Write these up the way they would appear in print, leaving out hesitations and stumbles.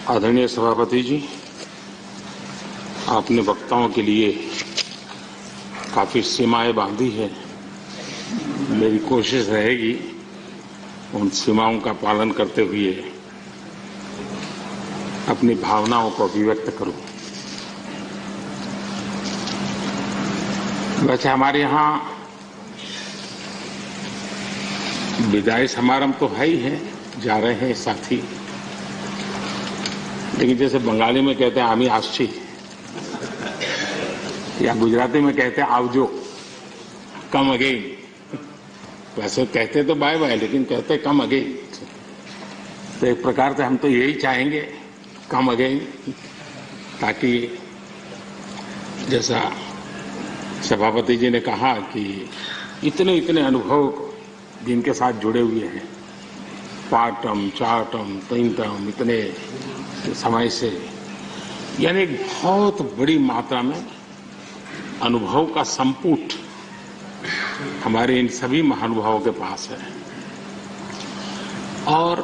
आदरणीय सभापति जी, आपने वक्ताओं के लिए काफी सीमाएं बांधी है। मेरी कोशिश रहेगी उन सीमाओं का पालन करते हुए अपनी भावनाओं को अभिव्यक्त करूं। वैसे हमारे यहाँ विदाई समारंभ तो है ही है, जा रहे हैं साथी, लेकिन जैसे बंगाली में कहते हैं आमी आशी, या गुजराती में कहते हैं आवजो, कम अगेन। वैसे कहते तो बाय बाय, लेकिन कहते कम अगेन। तो एक प्रकार से हम तो यही चाहेंगे, कम अगेन, ताकि जैसा सभापति जी ने कहा कि इतने इतने अनुभव जिनके साथ जुड़े हुए हैं, पार्टम, चार्टम, तीनटम, इतने समय से, यानी एक बहुत बड़ी मात्रा में अनुभव का संपुट हमारे इन सभी महानुभावों के पास है। और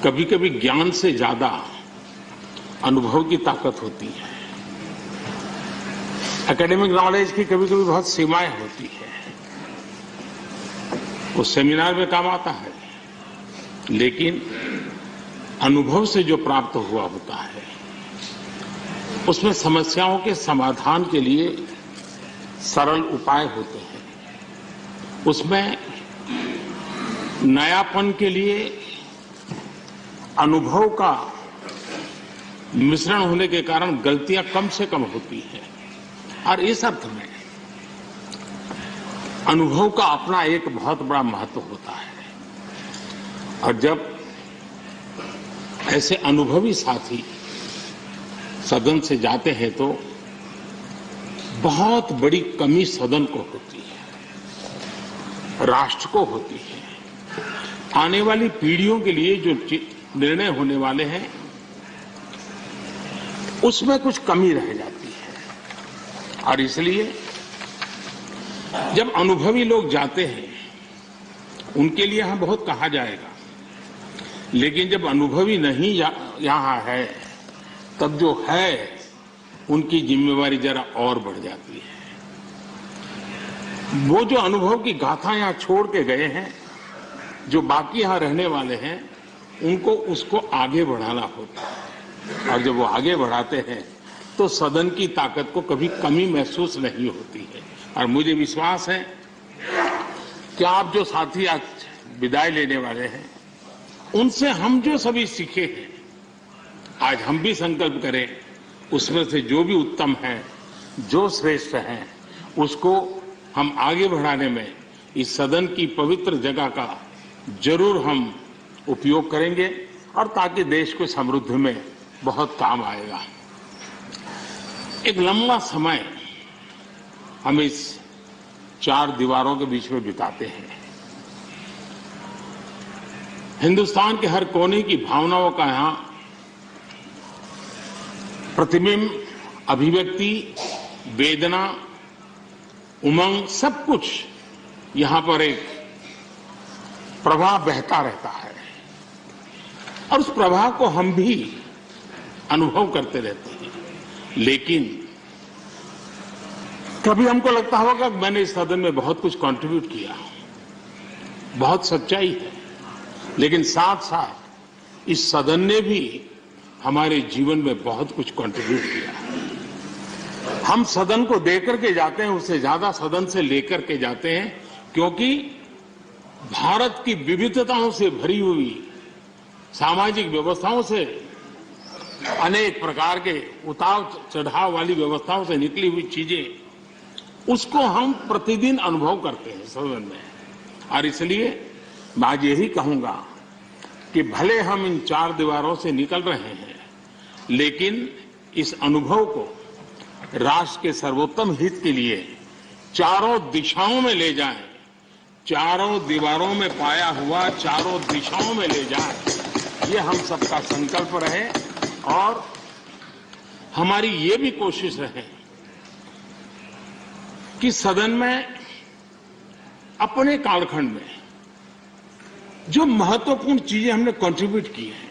कभी कभी ज्ञान से ज्यादा अनुभव की ताकत होती है। एकेडमिक नॉलेज की कभी कभी बहुत सीमाएं होती है, वो सेमिनार में काम आता है, लेकिन अनुभव से जो प्राप्त हुआ होता है उसमें समस्याओं के समाधान के लिए सरल उपाय होते हैं, उसमें नयापन के लिए अनुभव का मिश्रण होने के कारण गलतियां कम से कम होती हैं। और इस अर्थ में अनुभव का अपना एक बहुत बड़ा महत्व होता है। और जब ऐसे अनुभवी साथी सदन से जाते हैं तो बहुत बड़ी कमी सदन को होती है, राष्ट्र को होती है। आने वाली पीढ़ियों के लिए जो निर्णय होने वाले हैं उसमें कुछ कमी रह जाती है। और इसलिए जब अनुभवी लोग जाते हैं उनके लिए यहां बहुत कहा जाएगा, लेकिन जब अनुभवी नहीं यहां है तब जो है उनकी जिम्मेवारी जरा और बढ़ जाती है। वो जो अनुभव की गाथा यहां छोड़ के गए हैं, जो बाकी यहां रहने वाले हैं, उनको उसको आगे बढ़ाना होता है। और जब वो आगे बढ़ाते हैं तो सदन की ताकत को कभी कमी महसूस नहीं होती है। और मुझे विश्वास है कि आप जो साथी आज विदाई लेने वाले हैं, उनसे हम जो सभी सीखे हैं, आज हम भी संकल्प करें उसमें से जो भी उत्तम है, जो श्रेष्ठ है, उसको हम आगे बढ़ाने में इस सदन की पवित्र जगह का जरूर हम उपयोग करेंगे, और ताकि देश को समृद्धि में बहुत काम आएगा। एक लंबा समय हम इस चार दीवारों के बीच में बिताते हैं। हिंदुस्तान के हर कोने की भावनाओं का यहां प्रतिबिंब, अभिव्यक्ति, वेदना, उमंग, सब कुछ यहां पर एक प्रवाह बहता रहता है। और उस प्रवाह को हम भी अनुभव करते रहते हैं। लेकिन कभी हमको लगता होगा कि मैंने इस सदन में बहुत कुछ कंट्रीब्यूट किया, बहुत सच्चाई है, लेकिन साथ साथ इस सदन ने भी हमारे जीवन में बहुत कुछ कंट्रीब्यूट किया। हम सदन को देकर के जाते हैं, उससे ज्यादा सदन से लेकर के जाते हैं, क्योंकि भारत की विविधताओं से भरी हुई सामाजिक व्यवस्थाओं से, अनेक प्रकार के उतार चढ़ाव वाली व्यवस्थाओं से निकली हुई चीजें, उसको हम प्रतिदिन अनुभव करते हैं सदन में। और इसलिए मैं आज यही कहूंगा कि भले हम इन चार दीवारों से निकल रहे हैं, लेकिन इस अनुभव को राष्ट्र के सर्वोत्तम हित के लिए चारों दिशाओं में ले जाएं, चारों दीवारों में पाया हुआ चारों दिशाओं में ले जाएं। ये हम सबका संकल्प रहे, और हमारी ये भी कोशिश रहे कि सदन में अपने कालखंड में जो महत्वपूर्ण चीजें हमने कंट्रीब्यूट की हैं,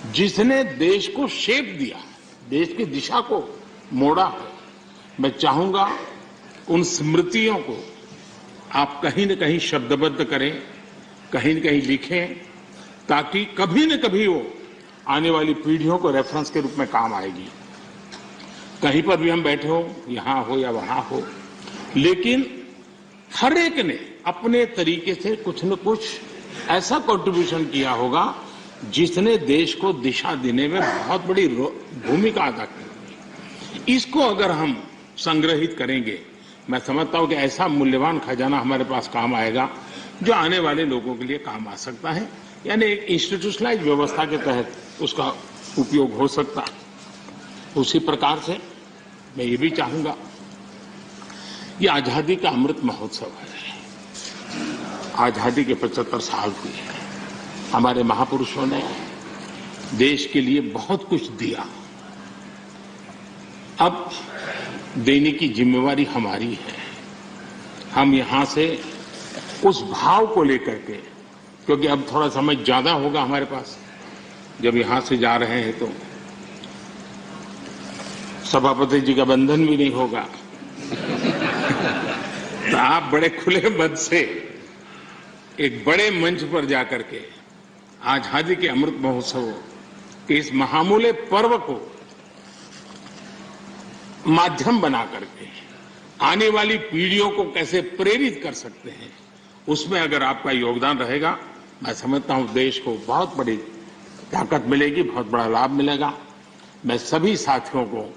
जिसने देश को शेप दिया, देश की दिशा को मोड़ा है। मैं चाहूंगा उन स्मृतियों को आप कहीं न कहीं शब्दबद्ध करें, कहीं न कहीं लिखें, ताकि कभी न कभी वो आने वाली पीढ़ियों को रेफरेंस के रूप में काम आएगी। कहीं पर भी हम बैठे हो, यहां हो या वहां हो, लेकिन हर एक ने अपने तरीके से कुछ न कुछ ऐसा कंट्रीब्यूशन किया होगा जिसने देश को दिशा देने में बहुत बड़ी भूमिका अदा की। इसको अगर हम संग्रहित करेंगे, मैं समझता हूं कि ऐसा मूल्यवान खजाना हमारे पास काम आएगा जो आने वाले लोगों के लिए काम आ सकता है, यानी एक इंस्टीट्यूशनलाइज व्यवस्था के तहत उसका उपयोग हो सकता है। उसी प्रकार से मैं ये भी चाहूंगा, ये आजादी का अमृत महोत्सव है। आजादी के 75 साल हुए हैं। हमारे महापुरुषों ने देश के लिए बहुत कुछ दिया। अब देने की जिम्मेवारी हमारी है। हम यहां से उस भाव को लेकर के, क्योंकि अब थोड़ा समय ज्यादा होगा हमारे पास, जब यहां से जा रहे हैं तो सभापति जी का बंधन भी नहीं होगा। तो आप बड़े खुले मन से एक बड़े मंच पर जाकर के आजादी के अमृत महोत्सव के इस महामूल्य पर्व को माध्यम बना करके आने वाली पीढ़ियों को कैसे प्रेरित कर सकते हैं, उसमें अगर आपका योगदान रहेगा, मैं समझता हूं देश को बहुत बड़ी ताकत मिलेगी, बहुत बड़ा लाभ मिलेगा। मैं सभी साथियों को,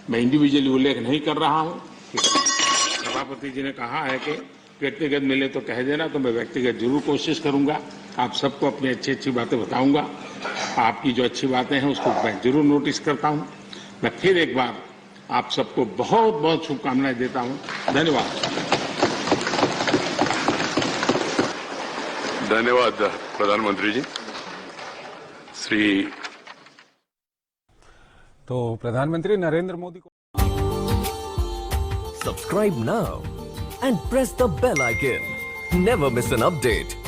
मैं इंडिविजुअली उल्लेख नहीं कर रहा हूं, सभापति जी ने कहा है कि व्यक्तिगत मिले तो कह देना, तो मैं व्यक्तिगत जरूर कोशिश करूंगा। आप सबको अपनी अच्छी अच्छी बातें बताऊंगा। आपकी जो अच्छी बातें हैं उसको मैं जरूर नोटिस करता हूं। मैं फिर एक बार आप सबको बहुत बहुत शुभकामनाएं देता हूं। धन्यवाद। धन्यवाद प्रधानमंत्री जी। श्री तो प्रधानमंत्री नरेंद्र मोदी को Subscribe now and press the bell icon. Never miss an update.